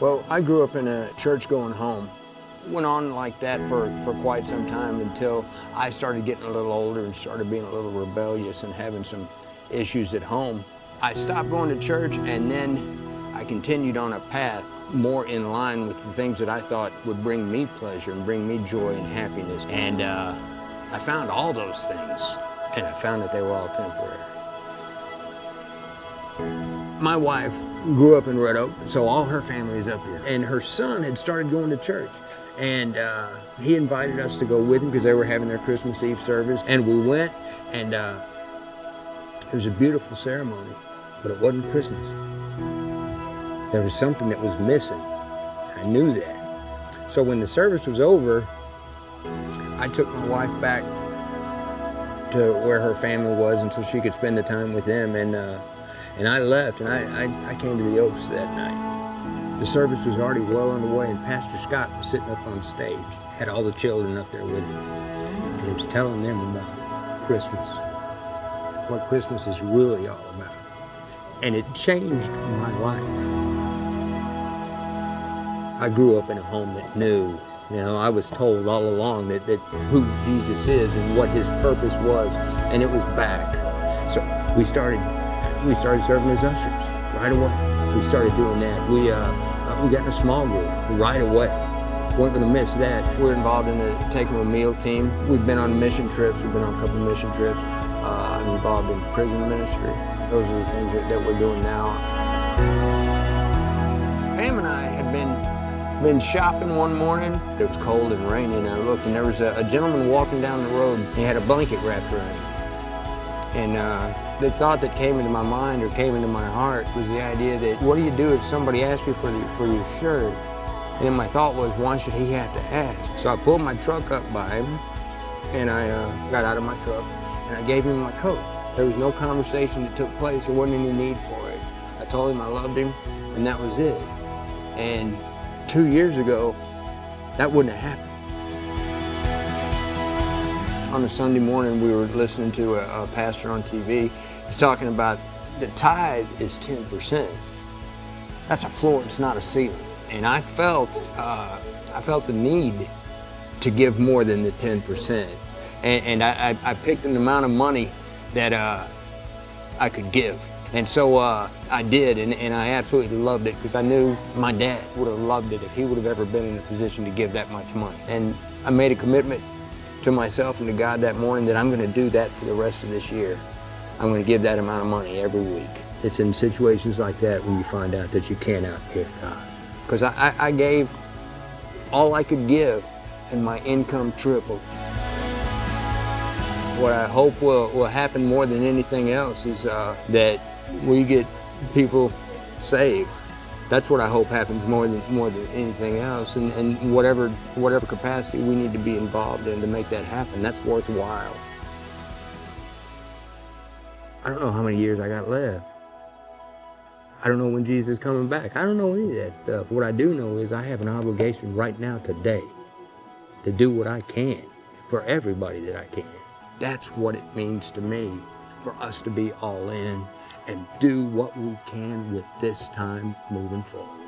Well, I grew up in a church-going home. Went on like that for quite some time until I started getting a little older and started being a little rebellious and having some issues at home. I stopped going to church, and then I continued on a path more in line with the things that I thought would bring me pleasure and bring me joy and happiness. And I found all those things, and I found that they were all temporary. My wife grew up in Red Oak, so all her family is up here. And her son had started going to church. And he invited us to go with him because they were having their Christmas Eve service. And we went, and it was a beautiful ceremony, but it wasn't Christmas. There was something that was missing. I knew that. So when the service was over, I took my wife back to where her family was until she could spend the time with them. And I left, and I came to the Oaks that night. The service was already well underway, and Pastor Scott was sitting up on stage, had all the children up there with him. And he was telling them about Christmas, what Christmas is really all about. And it changed my life. I grew up in a home that knew, I was told all along that who Jesus is and what his purpose was, and it was back. So we started serving as ushers right away. We started doing that. We got in a small group right away. Weren't going to miss that. We're involved in the Take 'em a Meal team. We've been on mission trips. We've been on a couple of mission trips. I'm involved in prison ministry. Those are the things that we're doing now. Pam and I had been shopping one morning. It was cold and rainy, and I looked, and there was a gentleman walking down the road. He had a blanket wrapped around him. And the thought that came into my mind or came into my heart was the idea that, what do you do if somebody asks you for your shirt? And then my thought was, why should he have to ask? So I pulled my truck up by him, and I got out of my truck, and I gave him my coat. There was no conversation that took place. There wasn't any need for it. I told him I loved him, and that was it. And 2 years ago, that wouldn't have happened. On a Sunday morning, we were listening to a pastor on TV. He was talking about the tithe is 10%. That's a floor, it's not a ceiling. And I felt the need to give more than the 10%. And I picked an amount of money that I could give. And so I did, and I absolutely loved it, because I knew my dad would have loved it if he would have ever been in a position to give that much money. And I made a commitment to myself and to God that morning that I'm going to do that for the rest of this year. I'm going to give that amount of money every week. It's in situations like that when you find out that you can't outgive God. Because I gave all I could give, and my income tripled. What I hope will happen more than anything else is that we get people saved. That's what I hope happens more than anything else, and whatever capacity we need to be involved in to make that happen, that's worthwhile. I don't know how many years I got left. I don't know when Jesus is coming back. I don't know any of that stuff. What I do know is I have an obligation right now, today, to do what I can for everybody that I can. That's what it means to me, for us to be all in and do what we can with this time moving forward.